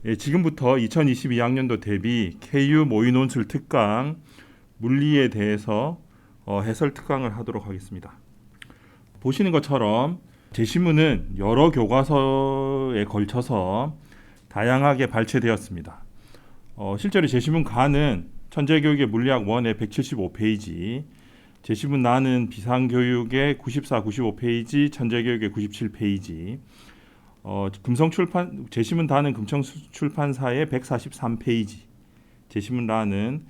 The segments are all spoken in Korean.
예, 지금부터 2022학년도 대비 KU 모의논술 특강 물리에 대해서 해설 특강을 하도록 하겠습니다. 보시는 것처럼 제시문은 여러 교과서에 걸쳐서 다양하게 발췌되었습니다. 실제로 제시문 가는 천재교육의 물리학 1의 175페이지, 제시문 나는 비상교육의 94, 95페이지, 천재교육의 97페이지, 금성출판 제시문 다는 금성출판사의 143페이지, 제시문 라는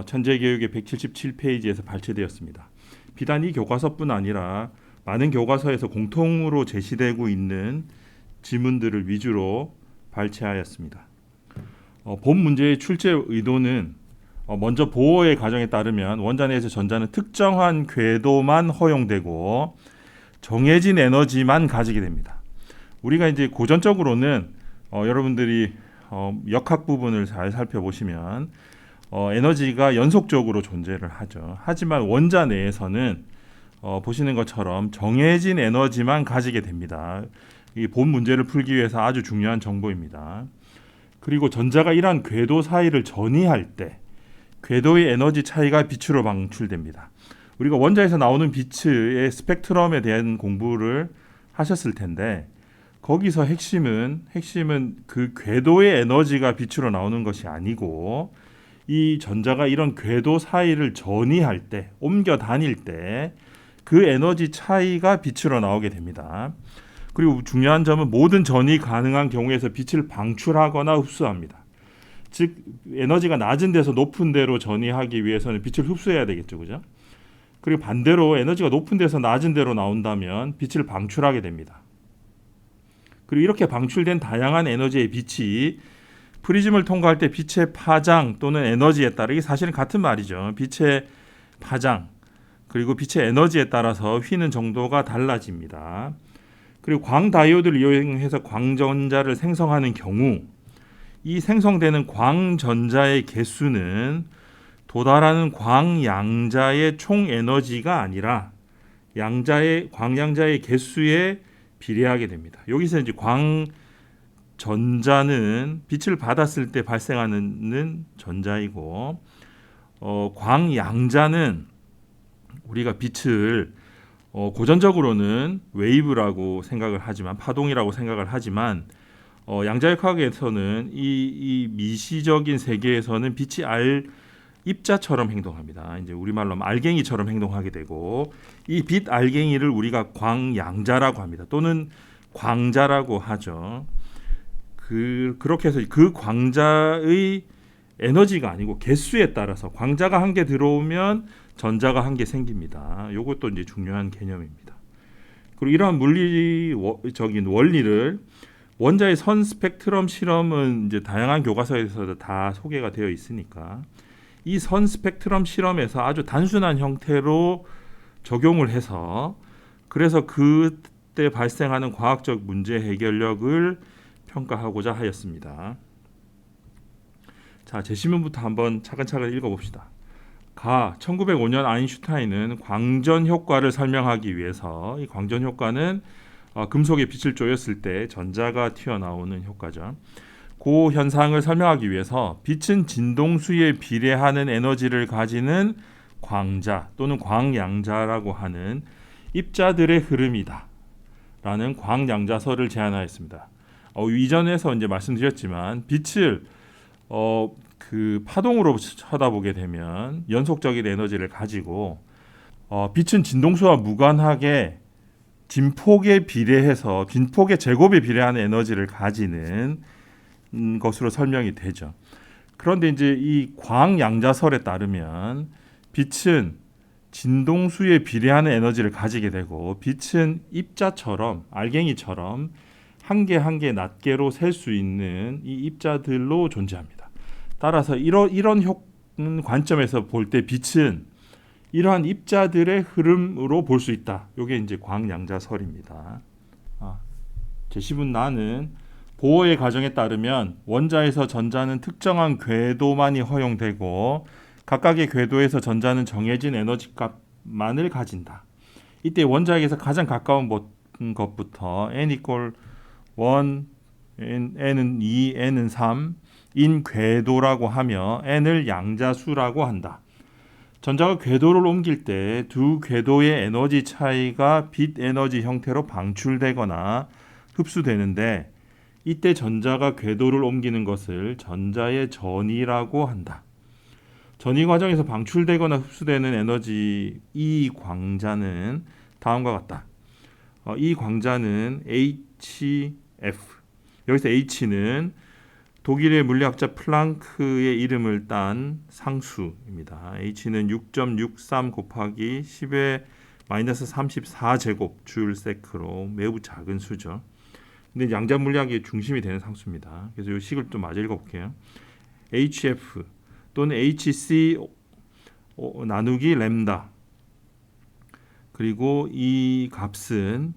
천재교육의 177페이지에서 발췌되었습니다. 비단 이 교과서뿐 아니라 많은 교과서에서 공통으로 제시되고 있는 지문들을 위주로 발췌하였습니다. 본 문제의 출제 의도는 먼저 보어의 가정에 따르면 원자 내에서 전자는 특정한 궤도만 허용되고 정해진 에너지만 가지게 됩니다. 우리가 이제 고전적으로는 여러분들이 역학 부분을 잘 살펴보시면 에너지가 연속적으로 존재를 하죠. 하지만 원자 내에서는 보시는 것처럼 정해진 에너지만 가지게 됩니다. 이 본 문제를 풀기 위해서 아주 중요한 정보입니다. 그리고 전자가 이러한 궤도 사이를 전이할 때 궤도의 에너지 차이가 빛으로 방출됩니다. 우리가 원자에서 나오는 빛의 스펙트럼에 대한 공부를 하셨을 텐데 거기서 핵심은 그 궤도의 에너지가 빛으로 나오는 것이 아니고 이 전자가 이런 궤도 사이를 전이할 때, 옮겨 다닐 때 그 에너지 차이가 빛으로 나오게 됩니다. 그리고 중요한 점은 모든 전이 가능한 경우에서 빛을 방출하거나 흡수합니다. 즉 에너지가 낮은 데서 높은 데로 전이하기 위해서는 빛을 흡수해야 되겠죠, 그죠? 그리고 반대로 에너지가 높은 데서 낮은 데로 나온다면 빛을 방출하게 됩니다. 그리고 이렇게 방출된 다양한 에너지의 빛이 프리즘을 통과할 때 빛의 파장 또는 에너지에 따라 이게 사실은 같은 말이죠. 빛의 파장 그리고 빛의 에너지에 따라서 휘는 정도가 달라집니다. 그리고 광다이오드를 이용해서 광전자를 생성하는 경우 이 생성되는 광전자의 개수는 도달하는 광양자의 총 에너지가 아니라 광양자의 개수에 비례하게 됩니다. 여기서 이제 광전자는 빛을 받았을 때 발생하는 전자이고 광양자는 우리가 빛을 고전적으로는 웨이브라고 생각을 하지만 파동이라고 생각을 하지만 양자역학에서는 이 미시적인 세계에서는 빛이 입자처럼 행동합니다. 이제 우리말로 하면 알갱이처럼 행동하게 되고 이 빛 알갱이를 우리가 광양자라고 합니다. 또는 광자라고 하죠. 그렇게 해서 그 광자의 에너지가 아니고 개수에 따라서 광자가 한 개 들어오면 전자가 한 개 생깁니다. 이것도 이제 중요한 개념입니다. 그리고 이러한 물리적인 원리를 원자의 선 스펙트럼 실험은 이제 다양한 교과서에서 다 소개가 되어 있으니까 이 선 스펙트럼 실험에서 아주 단순한 형태로 적용을 해서 그래서 그때 발생하는 과학적 문제 해결력을 평가하고자 하였습니다. 자, 제시문부터 한번 차근차근 읽어봅시다. 1905년 아인슈타인은 광전 효과를 설명하기 위해서 이 광전 효과는 금속에 빛을 쬐었을 때 전자가 튀어나오는 효과죠. 그 현상을 설명하기 위해서 빛은 진동수에 비례하는 에너지를 가지는 광자 또는 광양자라고 하는 입자들의 흐름이다 라는 광양자설을 제안하였습니다. 이전에서 이제 말씀드렸지만 빛을 그 파동으로 쳐다보게 되면 연속적인 에너지를 가지고 빛은 진동수와 무관하게 진폭에 비례해서 진폭의 제곱에 비례하는 에너지를 가지는 것으로 설명이 되죠. 그런데 이제 이 광양자설에 따르면 빛은 진동수에 비례하는 에너지를 가지게 되고 빛은 입자처럼 알갱이처럼 한 개 한 개 낱개로 셀 수 있는 이 입자들로 존재합니다. 따라서 이런 관점에서 볼 때 빛은 이러한 입자들의 흐름으로 볼 수 있다. 이게 이제 광양자설입니다. 제시문 나는 보어의 가정에 따르면 원자에서 전자는 특정한 궤도만이 허용되고 각각의 궤도에서 전자는 정해진 에너지 값만을 가진다. 이때 원자에게서 가장 가까운 것부터 n = 1, n은 2, n은 3 인 궤도라고 하며 n을 양자수라고 한다. 전자가 궤도를 옮길 때 두 궤도의 에너지 차이가 빛 에너지 형태로 방출되거나 흡수되는데 이때 전자가 궤도를 옮기는 것을 전자의 전이라고 한다. 전이 과정에서 방출되거나 흡수되는 에너지 이 광자는 다음과 같다. 이 광자는 HF. 여기서 H는 독일의 물리학자 플랑크의 이름을 딴 상수입니다. H는 6.63 곱하기 10의 마이너스 34제곱 줄 세크로 매우 작은 수죠. 근데 양자 물리학의 중심이 되는 상수입니다. 그래서 이 식을 좀 마저 읽어볼게요. HF 또는 HC 나누기 램다. 그리고 이 값은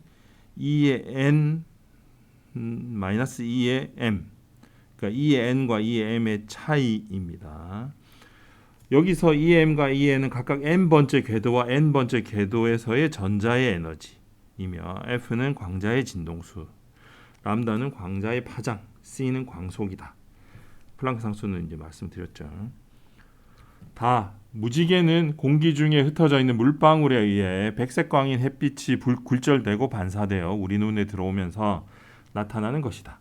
2의 n 마이너스 2의 m. 그러니까 2의 n과 2의 m의 차이입니다. 여기서 2의 m과 2의 n은 각각 n번째 궤도와 n번째 궤도에서의 전자의 에너지이며 F는 광자의 진동수, 람다는 광자의 파장, C는 광속이다. 플랑크 상수는 이제 말씀드렸죠. 다 무지개는 공기 중에 흩어져 있는 물방울에 의해 백색광인 햇빛이 굴절되고 반사되어 우리 눈에 들어오면서 나타나는 것이다.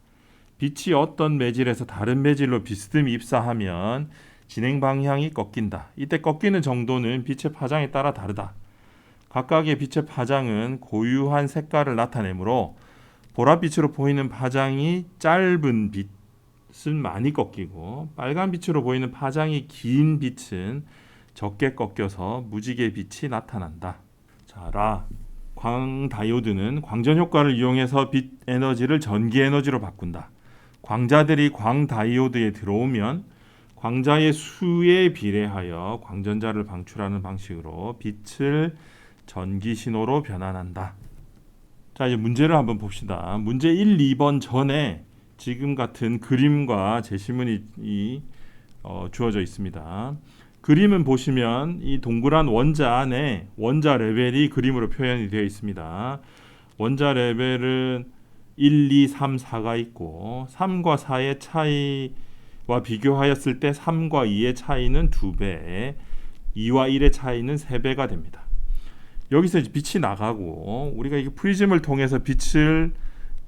빛이 어떤 매질에서 다른 매질로 비스듬히 입사하면 진행 방향이 꺾인다. 이때 꺾이는 정도는 빛의 파장에 따라 다르다. 각각의 빛의 파장은 고유한 색깔을 나타내므로 보랏빛으로 보이는 파장이 짧은 빛은 많이 꺾이고 빨간 빛으로 보이는 파장이 긴 빛은 적게 꺾여서 무지개 빛이 나타난다. 자, 광다이오드는 광전 효과를 이용해서 빛 에너지를 전기 에너지로 바꾼다. 광자들이 광다이오드에 들어오면 광자의 수에 비례하여 광전자를 방출하는 방식으로 빛을 전기 신호로 변환한다. 자, 이제 문제를 한번 봅시다. 문제 1, 2번 전에 지금 같은 그림과 제시문이 주어져 있습니다. 그림은 보시면 이 동그란 원자 안에 원자 레벨이 그림으로 표현이 되어 있습니다. 원자 레벨은 1, 2, 3, 4가 있고 3과 4의 차이와 비교하였을 때 3과 2의 차이는 2배, 2와 1의 차이는 3배가 됩니다. 여기서 이제 빛이 나가고 우리가 이 프리즘을 통해서 빛을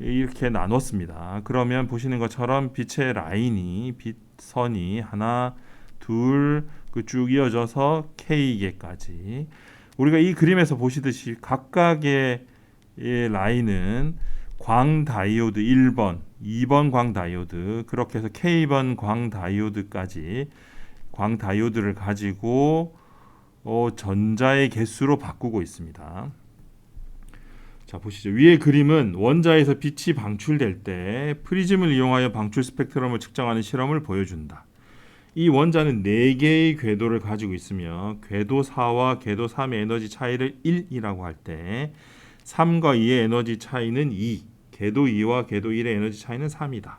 이렇게 나눴습니다. 그러면 보시는 것처럼 빛의 라인이 빛선이 하나, 둘, 쭉 이어져서 K개까지. 우리가 이 그림에서 보시듯이 각각의 라인은 광다이오드 1번, 2번 광다이오드, 그렇게 해서 K번 광다이오드까지 광다이오드를 가지고 전자의 개수로 바꾸고 있습니다. 자, 보시죠. 위의 그림은 원자에서 빛이 방출될 때 프리즘을 이용하여 방출 스펙트럼을 측정하는 실험을 보여준다. 이 원자는 4개의 궤도를 가지고 있으며 궤도 4와 궤도 3의 에너지 차이를 1이라고 할 때 3과 2의 에너지 차이는 2, 궤도 2와 궤도 1의 에너지 차이는 3이다.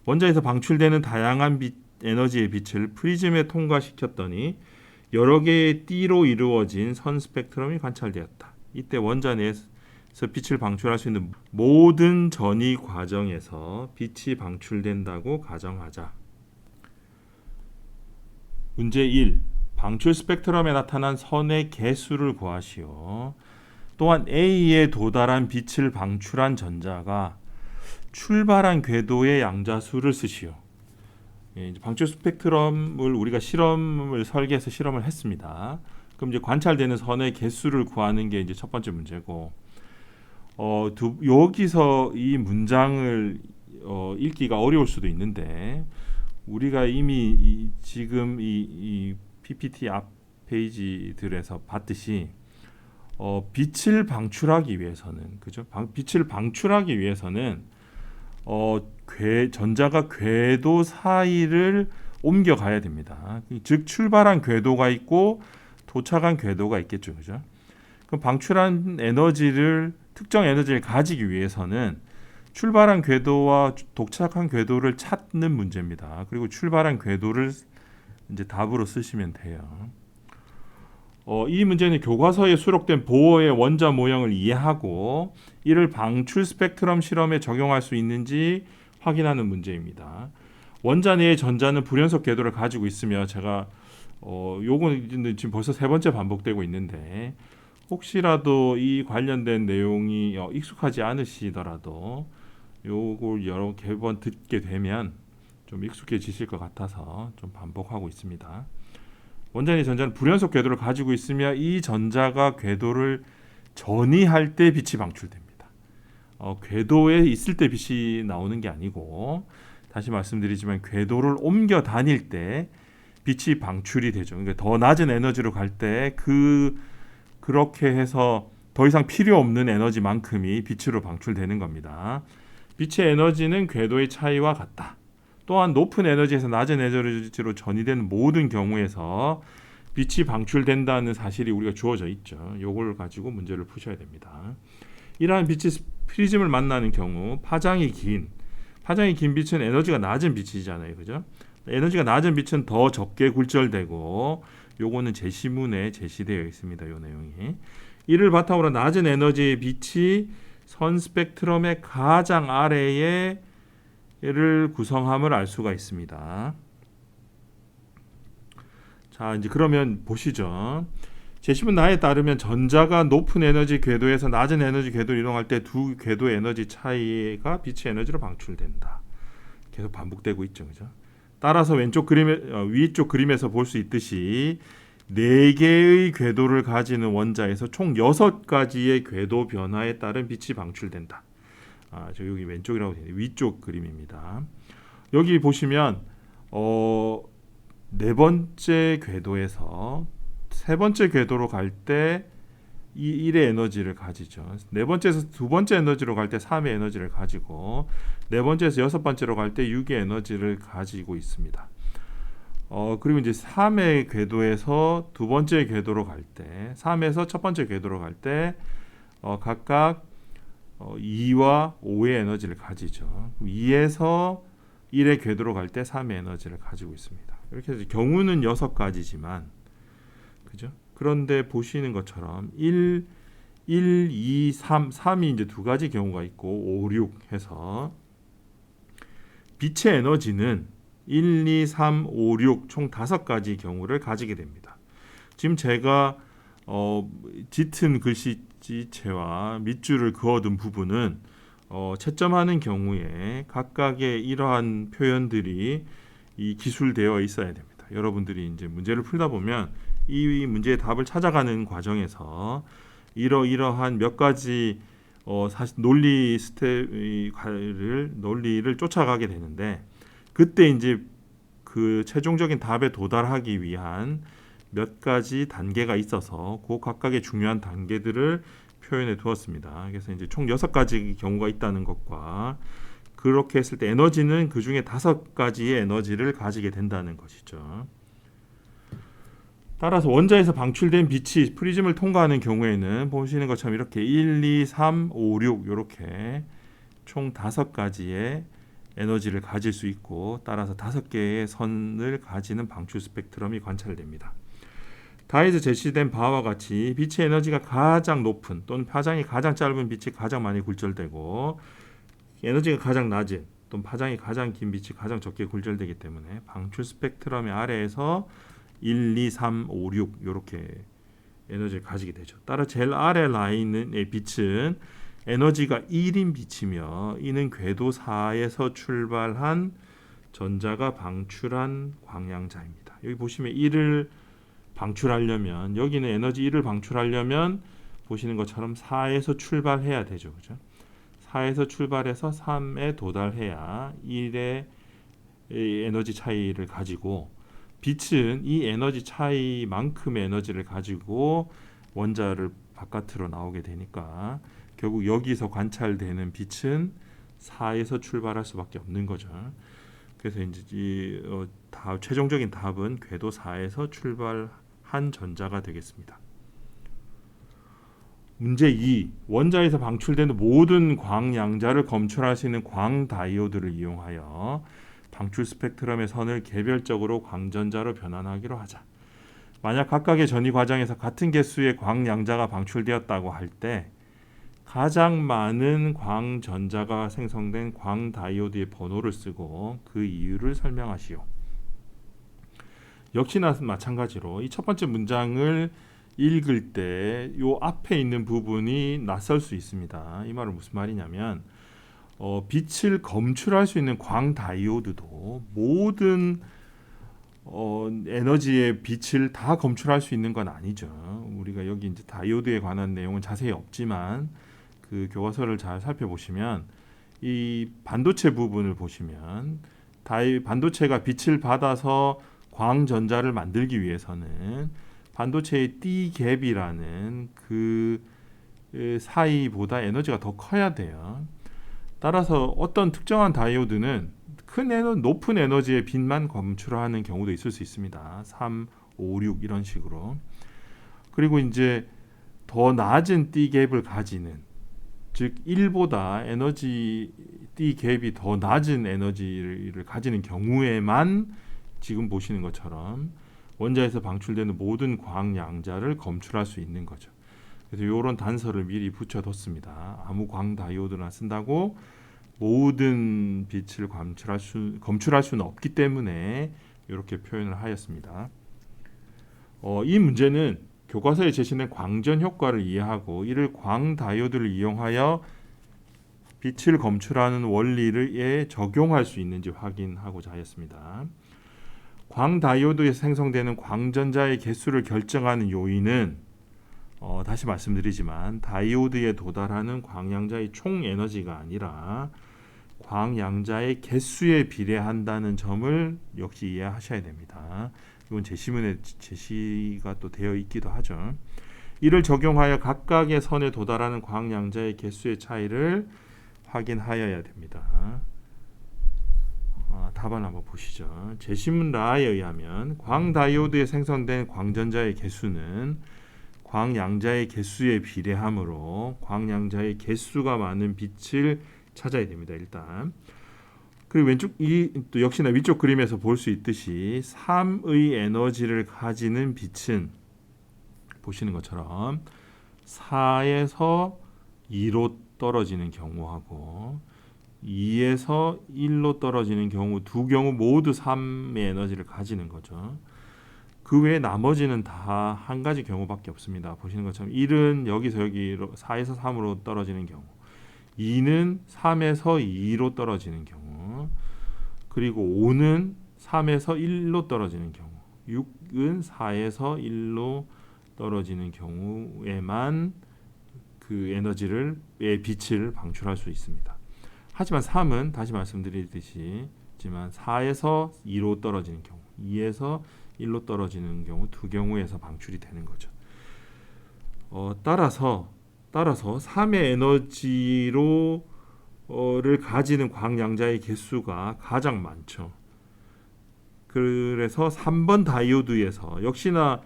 원자에서 방출되는 다양한 에너지의 빛을 프리즘에 통과시켰더니 여러 개의 띠로 이루어진 선 스펙트럼이 관찰되었다. 이때 원자 내에서 빛을 방출할 수 있는 모든 전이 과정에서 빛이 방출된다고 가정하자. 문제 1. 방출 스펙트럼에 나타난 선의 개수를 구하시오. 또한 A에 도달한 빛을 방출한 전자가 출발한 궤도의 양자수를 쓰시오. 방출 스펙트럼을 우리가 실험을 설계해서 실험을 했습니다. 그럼 이제 관찰되는 선의 개수를 구하는 게 이제 첫 번째 문제고, 여기서 이 문장을 읽기가 어려울 수도 있는데 우리가 이미 지금 이 PPT 앞 페이지들에서 봤듯이 빛을 방출하기 위해서는, 그죠? 빛을 방출하기 위해서는 전자가 궤도 사이를 옮겨가야 됩니다. 즉 출발한 궤도가 있고 도착한 궤도가 있겠죠, 그죠? 그럼 방출한 에너지를 특정 에너지를 가지기 위해서는 출발한 궤도와 도착한 궤도를 찾는 문제입니다. 그리고 출발한 궤도를 이제 답으로 쓰시면 돼요. 이 문제는 교과서에 수록된 보어의 원자 모형을 이해하고 이를 방출 스펙트럼 실험에 적용할 수 있는지 확인하는 문제입니다. 원자 내의 전자는 불연속 궤도를 가지고 있으며 제가 요거는 지금 벌써 세 번째 반복되고 있는데 혹시라도 이 관련된 내용이 익숙하지 않으시더라도 요걸 여러 번 듣게 되면 좀 익숙해지실 것 같아서 좀 반복하고 있습니다. 원자 내 전자는 불연속 궤도를 가지고 있으며 이 전자가 궤도를 전이할 때 빛이 방출됩니다. 궤도에 있을 때 빛이 나오는 게 아니고 다시 말씀드리지만 궤도를 옮겨 다닐 때 빛이 방출이 되죠. 그러니까 더 낮은 에너지로 갈 때 그렇게 해서 더 이상 필요 없는 에너지만큼이 빛으로 방출되는 겁니다. 빛의 에너지는 궤도의 차이와 같다. 또한 높은 에너지에서 낮은 에너지로 전이되는 모든 경우에서 빛이 방출된다는 사실이 우리가 주어져 있죠. 이걸 가지고 문제를 푸셔야 됩니다. 이러한 빛이 프리즘을 만나는 경우 파장이 긴 빛은 에너지가 낮은 빛이잖아요. 그죠? 에너지가 낮은 빛은 더 적게 굴절되고 요거는 제시문에 제시되어 있습니다. 요 내용이. 이를 바탕으로 낮은 에너지의 빛이 선 스펙트럼의 가장 아래에 를 구성함을 알 수가 있습니다. 자, 이제 그러면 보시죠. 제시문 나에 따르면 전자가 높은 에너지 궤도에서 낮은 에너지 궤도로 이동할 때 두 궤도 에너지 차이가 빛의 에너지로 방출된다. 계속 반복되고 있죠. 그죠? 따라서 위쪽 그림에서 볼 수 있듯이 4개의 궤도를 가지는 원자에서 총 6가지의 궤도 변화에 따른 빛이 방출된다. 저 여기 왼쪽이라고 되어 있는데 위쪽 그림입니다. 여기 보시면 네 번째 궤도에서 세 번째 궤도로 갈 때 이 1의 에너지를 가지죠. 네 번째에서 두 번째 에너지로 갈 때 3의 에너지를 가지고 네 번째에서 여섯 번째로 갈 때 6의 에너지를 가지고 있습니다. 그리고 이제 3의 궤도에서 두 번째 궤도로 갈 때 3에서 첫 번째 궤도로 갈 때 각각 2와 5의 에너지를 가지죠. 2에서 1의 궤도로 갈 때 3의 에너지를 가지고 있습니다. 이렇게 해서 경우는 6가지지만 그죠? 그런데 보시는 것처럼 1, 2, 3이 이제 두 가지 경우가 있고 5, 6 해서 빛의 에너지는 1, 2, 3, 5, 6 총 5가지 경우를 가지게 됩니다. 지금 제가 짙은 글씨체와 밑줄을 그어둔 부분은 채점하는 경우에 각각의 이러한 표현들이 이 기술되어 있어야 됩니다. 여러분들이 이제 문제를 풀다 보면 이 문제의 답을 찾아가는 과정에서 이러한 몇 가지 사실 논리를 쫓아가게 되는데 그때 이제 그 최종적인 답에 도달하기 위한 몇 가지 단계가 있어서 그 각각의 중요한 단계들을 표현해 두었습니다. 그래서 이제 총 6가지 경우가 있다는 것과 그렇게 했을 때 에너지는 그 중에 5가지의 에너지를 가지게 된다는 것이죠. 따라서 원자에서 방출된 빛이 프리즘을 통과하는 경우에는 보시는 것처럼 이렇게 1, 2, 3, 5, 6 이렇게 총 5가지의 에너지를 가질 수 있고 따라서 5개의 선을 가지는 방출 스펙트럼이 관찰됩니다. 다에서 제시된 바와 같이 빛의 에너지가 가장 높은 또는 파장이 가장 짧은 빛이 가장 많이 굴절되고 에너지가 가장 낮은 또는 파장이 가장 긴 빛이 가장 적게 굴절되기 때문에 방출 스펙트럼의 아래에서 1, 2, 3, 5, 6 이렇게 에너지를 가지게 되죠. 따라 제일 아래 라인의 빛은 에너지가 1인 빛이며 이는 궤도 4에서 출발한 전자가 방출한 광양자입니다. 여기 보시면 1을 방출하려면 여기는 에너지 1을 방출하려면 보시는 것처럼 4에서 출발해야 되죠. 그죠? 4에서 출발해서 3에 도달해야 1의 에너지 차이를 가지고 빛은 이 에너지 차이만큼의 에너지를 가지고 원자를 바깥으로 나오게 되니까 결국 여기서 관찰되는 빛은 4에서 출발할 수밖에 없는 거죠. 그래서 이제 최종적인 답은 궤도 4에서 출발한 전자가 되겠습니다. 문제 2. 원자에서 방출되는 모든 광양자를 검출할 수 있는 광다이오드를 이용하여 방출 스펙트럼의 선을 개별적으로 광전자로 변환하기로 하자. 만약 각각의 전이 과정에서 같은 개수의 광양자가 방출되었다고 할 때 가장 많은 광전자가 생성된 광다이오드의 번호를 쓰고 그 이유를 설명하시오. 역시나 마찬가지로 이 첫 번째 문장을 읽을 때 요 앞에 있는 부분이 낯설 수 있습니다. 이 말은 무슨 말이냐면 빛을 검출할 수 있는 광다이오드도 모든 에너지의 빛을 다 검출할 수 있는 건 아니죠. 우리가 여기 이제 다이오드에 관한 내용은 자세히 없지만 그 교과서를 잘 살펴보시면 이 반도체 부분을 보시면 반도체가 빛을 받아서 광전자를 만들기 위해서는 반도체의 D 갭이라는 그 사이보다 에너지가 더 커야 돼요. 따라서 어떤 특정한 다이오드는 높은 에너지의 빛만 검출하는 경우도 있을 수 있습니다. 3, 5, 6 이런 식으로. 그리고 이제 더 낮은 D 갭을 가지는, 즉 1보다 에너지 D 갭이 더 낮은 에너지를 가지는 경우에만 지금 보시는 것처럼 원자에서 방출되는 모든 광양자를 검출할 수 있는 거죠. 그래서 이런 단서를 미리 붙여뒀습니다. 아무 광다이오드나 쓴다고 모든 빛을 검출할 수는 없기 때문에 이렇게 표현을 하였습니다. 이 문제는 교과서에 제시된 광전 효과를 이해하고 이를 광다이오드를 이용하여 빛을 검출하는 원리에 적용할 수 있는지 확인하고자 하였습니다. 광다이오드에서 생성되는 광전자의 개수를 결정하는 요인은 다시 말씀드리지만 다이오드에 도달하는 광양자의 총 에너지가 아니라 광양자의 개수에 비례한다는 점을 역시 이해하셔야 됩니다. 이건 제시문에 제시가 또 되어 있기도 하죠. 이를 적용하여 각각의 선에 도달하는 광양자의 개수의 차이를 확인하여야 됩니다. 답안 한번 보시죠. 제시문 라에 의하면 광다이오드에 생성된 광전자의 개수는 광양자의 개수에 비례하므로 광양자의 개수가 많은 빛을 찾아야 됩니다. 일단 그리고 왼쪽 또 역시나 위쪽 그림에서 볼 수 있듯이 3의 에너지를 가지는 빛은 보시는 것처럼 4에서 2로 떨어지는 경우하고 2에서 1로 떨어지는 경우 두 경우 모두 3의 에너지를 가지는 거죠. 그 외에 나머지는 다 한 가지 경우밖에 없습니다. 보시는 것처럼 1은 여기서 여기로 4에서 3으로 떨어지는 경우, 2는 3에서 2로 떨어지는 경우, 그리고 5는 3에서 1로 떨어지는 경우, 6은 4에서 1로 떨어지는 경우에만 그 에너지의 빛을 방출할 수 있습니다. 하지만 3은 다시 말씀드리듯이 4에서 2로 떨어지는 경우, 2에서 1로 떨어지는 경우 두 경우에서 방출이 되는 거죠. 따라서 3의 에너지를 가지는 광양자의 개수가 가장 많죠. 그래서 3번 다이오드에서 역시나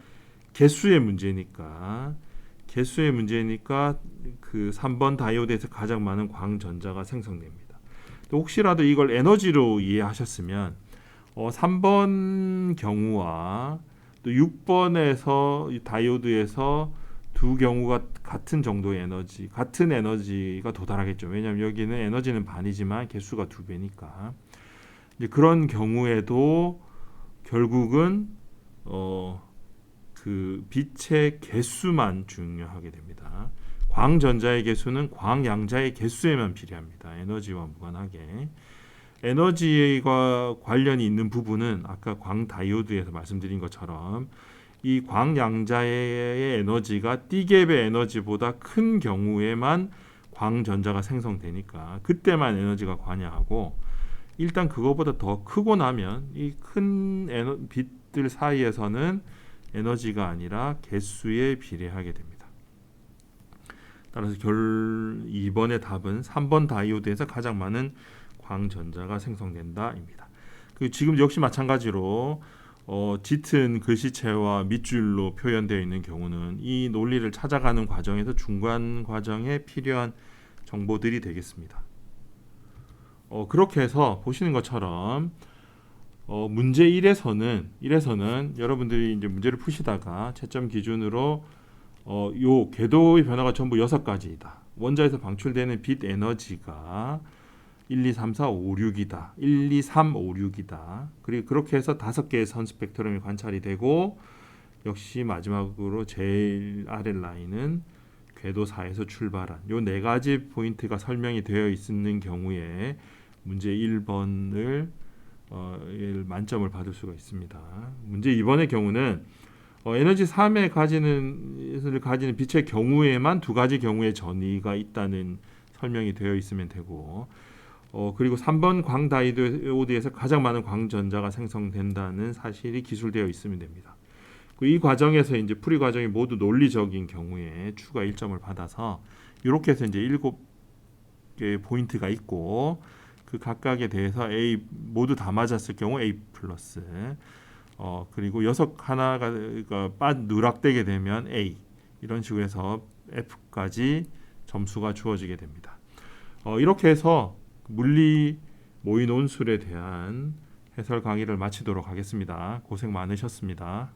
개수의 문제니까 그 3번 다이오드에서 가장 많은 광전자가 생성됩니다. 또 혹시라도 이걸 에너지로 이해하셨으면 3번 경우와 또 6번에서 다이오드에서 두 경우가 같은 정도의 에너지, 같은 에너지가 도달하겠죠. 왜냐하면 여기는 에너지는 반이지만 개수가 2배니까. 이제 그런 경우에도 결국은 그 빛의 개수만 중요하게 됩니다. 광전자의 개수는 광양자의 개수에만 비례합니다. 에너지와 무관하게. 에너지와 관련이 있는 부분은 아까 광다이오드에서 말씀드린 것처럼 이 광양자의 에너지가 D갭의 에너지보다 큰 경우에만 광전자가 생성되니까 그때만 에너지가 관여하고, 일단 그거보다 더 크고 나면 이 큰 빛들 사이에서는 에너지가 아니라 개수에 비례하게 됩니다. 따라서 2번의 답은 3번 다이오드에서 가장 많은 광전자가 생성된다입니다. 지금 역시 마찬가지로 짙은 글씨체와 밑줄로 표현되어 있는 경우는 이 논리를 찾아가는 과정에서 중간 과정에 필요한 정보들이 되겠습니다. 그렇게 해서 보시는 것처럼 문제 1에서는 여러분들이 이제 문제를 푸시다가 채점 기준으로 요 궤도의 변화가 전부 6가지이다. 원자에서 방출되는 빛 에너지가 1, 2, 3, 4, 5, 6이다. 1, 2, 3, 5, 6이다. 그리고 그렇게 해서 5개의 선 스펙트럼이 관찰이 되고 역시 마지막으로 제일 아래 라인은 궤도 4에서 출발한 요 네 가지 포인트가 설명이 되어 있는 경우에 문제 1번을 만점을 받을 수가 있습니다. 문제 2번의 경우는 에너지 3에 가지는 빛의 경우에만 두 가지 경우의 전이가 있다는 설명이 되어 있으면 되고 그리고 3번 광다이오드에서 가장 많은 광전자가 생성된다는 사실이 기술되어 있으면 됩니다. 이 과정에서 이제 풀이 과정이 모두 논리적인 경우에 추가 1점을 받아서 이렇게 해서 이제 7개의 포인트가 있고 그 각각에 대해서 A 모두 다 맞았을 경우 A 플러스 그리고 하나가 누락되게 되면 A 이런 식으로 해서 F까지 점수가 주어지게 됩니다. 이렇게 해서 물리 모의 논술에 대한 해설 강의를 마치도록 하겠습니다. 고생 많으셨습니다.